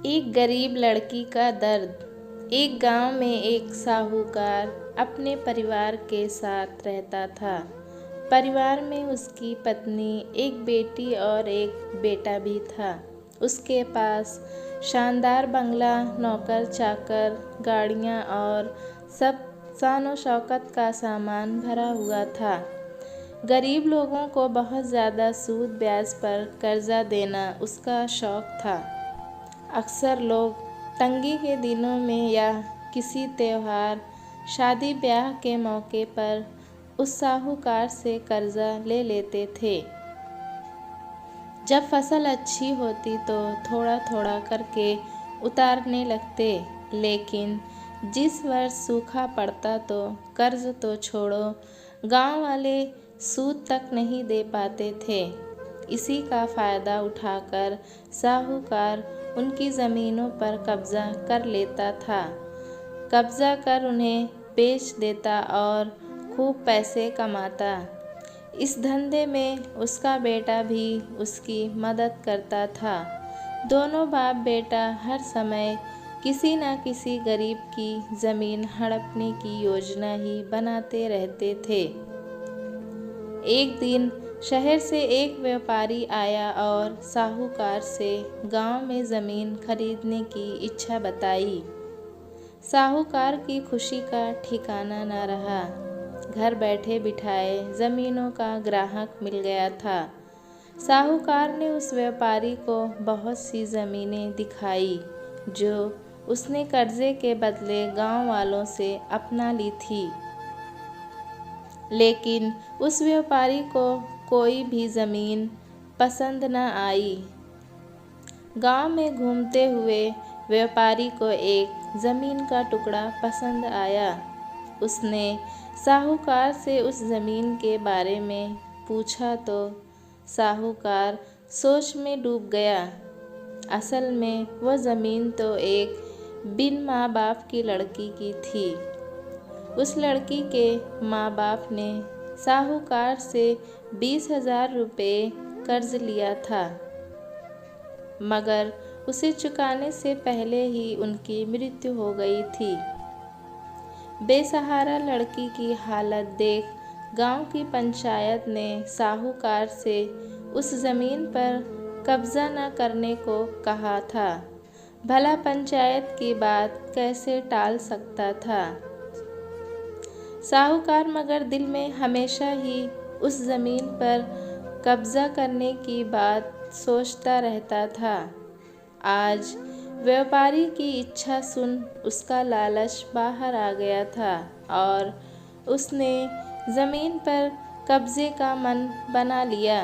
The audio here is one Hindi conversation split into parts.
एक गरीब लड़की का दर्द। एक गांव में एक साहूकार अपने परिवार के साथ रहता था। परिवार में उसकी पत्नी, एक बेटी और एक बेटा भी था। उसके पास शानदार बंगला, नौकर चाकर, गाड़ियां और सब शान शौकत का सामान भरा हुआ था। गरीब लोगों को बहुत ज़्यादा सूद ब्याज पर कर्जा देना उसका शौक था। अक्सर लोग तंगी के दिनों में या किसी त्योहार, शादी ब्याह के मौके पर उस साहूकार से कर्जा ले लेते थे। जब फसल अच्छी होती तो थोड़ा थोड़ा करके उतारने लगते, लेकिन जिस वर्ष सूखा पड़ता तो कर्ज तो छोड़ो, गांव वाले सूद तक नहीं दे पाते थे। इसी का फ़ायदा उठाकर साहूकार उनकी ज़मीनों पर कब्ज़ा कर लेता था। कब्ज़ा कर उन्हें बेच देता और खूब पैसे कमाता। इस धंधे में उसका बेटा भी उसकी मदद करता था। दोनों बाप बेटा हर समय किसी न किसी गरीब की ज़मीन हड़पने की योजना ही बनाते रहते थे। एक दिन शहर से एक व्यापारी आया और साहूकार से गांव में ज़मीन खरीदने की इच्छा बताई। साहूकार की खुशी का ठिकाना न रहा। घर बैठे बिठाए ज़मीनों का ग्राहक मिल गया था। साहूकार ने उस व्यापारी को बहुत सी ज़मीनें दिखाई जो उसने कर्जे के बदले गांव वालों से अपना ली थी। लेकिन उस व्यापारी को कोई भी ज़मीन पसंद न आई। गांव में घूमते हुए व्यापारी को एक ज़मीन का टुकड़ा पसंद आया। उसने साहूकार से उस ज़मीन के बारे में पूछा तो साहूकार सोच में डूब गया। असल में वह ज़मीन तो एक बिन माँ बाप की लड़की की थी। उस लड़की के माँ बाप ने साहूकार से 20,000 रुपये कर्ज लिया था, मगर उसे चुकाने से पहले ही उनकी मृत्यु हो गई थी। बेसहारा लड़की की हालत देख गांव की पंचायत ने साहूकार से उस ज़मीन पर कब्ज़ा न करने को कहा था। भला पंचायत की बात कैसे टाल सकता था। साहूकार मगर दिल में हमेशा ही उस ज़मीन पर कब्ज़ा करने की बात सोचता रहता था। आज व्यापारी की इच्छा सुन उसका लालच बाहर आ गया था और उसने ज़मीन पर कब्ज़े का मन बना लिया।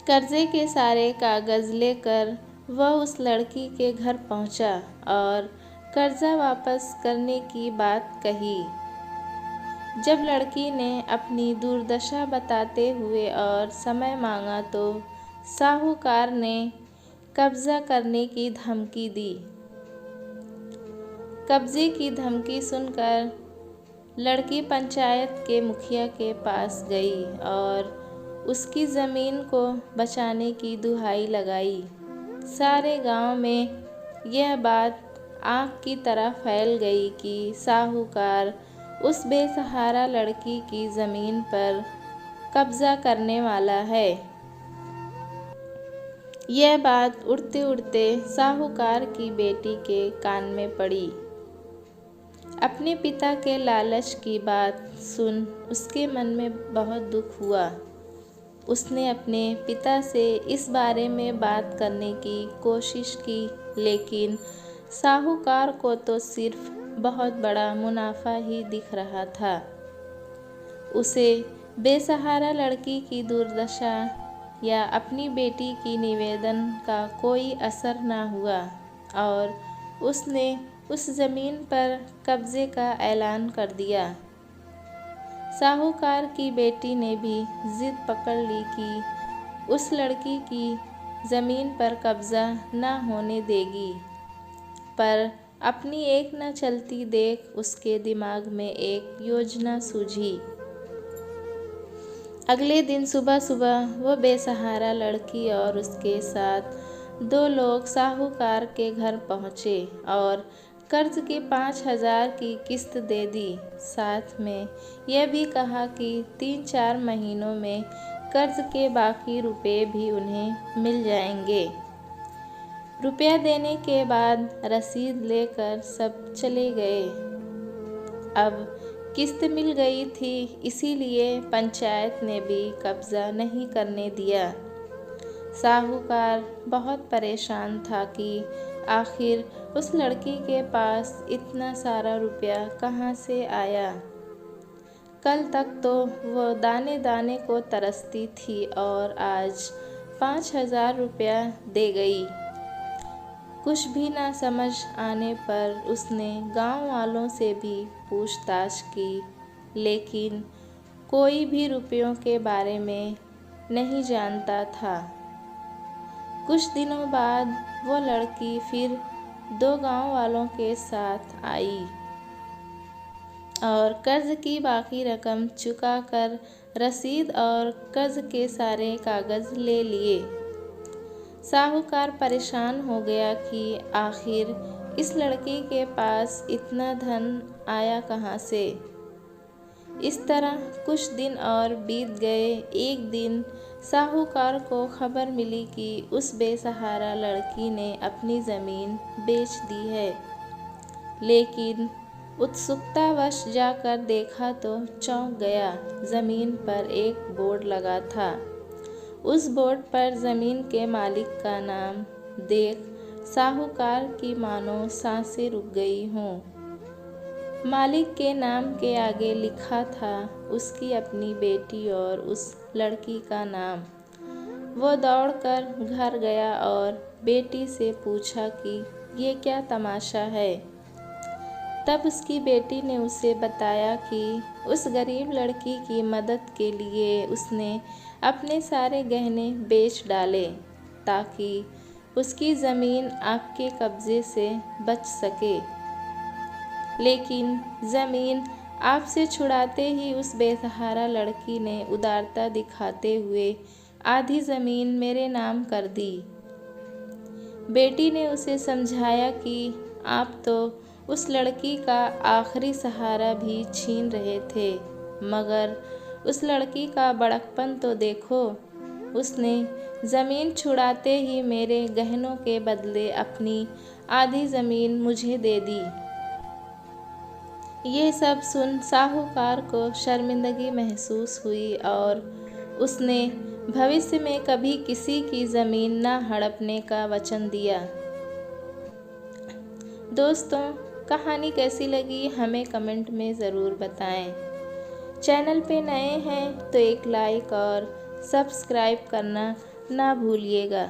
कर्जे के सारे कागज़ लेकर वह उस लड़की के घर पहुंचा और कर्जा वापस करने की बात कही। जब लड़की ने अपनी दुर्दशा बताते हुए और समय मांगा तो साहूकार ने कब्ज़ा करने की धमकी दी। कब्ज़े की धमकी सुनकर लड़की पंचायत के मुखिया के पास गई और उसकी ज़मीन को बचाने की दुहाई लगाई। सारे गांव में यह बात आग की तरह फैल गई कि साहूकार उस बेसहारा लड़की की ज़मीन पर कब्ज़ा करने वाला है। यह बात उड़ते उड़ते साहूकार की बेटी के कान में पड़ी। अपने पिता के लालच की बात सुन उसके मन में बहुत दुख हुआ। उसने अपने पिता से इस बारे में बात करने की कोशिश की, लेकिन साहूकार को तो सिर्फ बहुत बड़ा मुनाफा ही दिख रहा था। उसे बेसहारा लड़की की दुर्दशा या अपनी बेटी की निवेदन का कोई असर न हुआ और उसने उस ज़मीन पर कब्ज़े का ऐलान कर दिया। साहूकार की बेटी ने भी जिद पकड़ ली कि उस लड़की की ज़मीन पर कब्ज़ा न होने देगी, पर अपनी एक न चलती देख उसके दिमाग में एक योजना सूझी। अगले दिन सुबह सुबह वह बेसहारा लड़की और उसके साथ दो लोग साहूकार के घर पहुँचे और कर्ज की 5,000 की किस्त दे दी। साथ में यह भी कहा कि 3-4 महीनों में कर्ज के बाकी रुपए भी उन्हें मिल जाएंगे। रुपया देने के बाद रसीद लेकर सब चले गए। अब किस्त मिल गई थी, इसीलिए पंचायत ने भी कब्जा नहीं करने दिया। साहूकार बहुत परेशान था कि आखिर उस लड़की के पास इतना सारा रुपया कहाँ से आया। कल तक तो वो दाने दाने को तरसती थी और आज 5,000 रुपया दे गई। कुछ भी ना समझ आने पर उसने गांव वालों से भी पूछताछ की, लेकिन कोई भी रुपयों के बारे में नहीं जानता था। कुछ दिनों बाद वो लड़की फिर 2 गांव वालों के साथ आई और कर्ज की बाकी रकम चुकाकर रसीद और कर्ज के सारे कागज़ ले लिए। साहूकार परेशान हो गया कि आखिर इस लड़की के पास इतना धन आया कहाँ से। इस तरह कुछ दिन और बीत गए। एक दिन साहूकार को खबर मिली कि उस बेसहारा लड़की ने अपनी ज़मीन बेच दी है, लेकिन उत्सुकतावश जाकर देखा तो चौंक गया। ज़मीन पर एक बोर्ड लगा था। उस बोर्ड पर ज़मीन के मालिक का नाम देख साहूकार की मानो सांसें रुक गई हों। मालिक के नाम के आगे लिखा था उसकी अपनी बेटी और उस लड़की का नाम। वो दौड़कर घर गया और बेटी से पूछा कि ये क्या तमाशा है। तब उसकी बेटी ने उसे बताया कि उस गरीब लड़की की मदद के लिए उसने अपने सारे गहने बेच डाले ताकि उसकी ज़मीन आपके कब्ज़े से बच सके। लेकिन ज़मीन आपसे छुड़ाते ही उस बेसहारा लड़की ने उदारता दिखाते हुए आधी ज़मीन मेरे नाम कर दी। बेटी ने उसे समझाया कि आप तो उस लड़की का आखिरी सहारा भी छीन रहे थे, मगर उस लड़की का बड़कपन तो देखो। उसने ज़मीन छुड़ाते ही मेरे गहनों के बदले अपनी आधी ज़मीन मुझे दे दी। ये सब सुन साहूकार को शर्मिंदगी महसूस हुई और उसने भविष्य में कभी किसी की ज़मीन न हड़पने का वचन दिया। दोस्तों, कहानी कैसी लगी हमें कमेंट में ज़रूर बताएं। चैनल पे नए हैं तो एक लाइक और सब्सक्राइब करना ना भूलिएगा।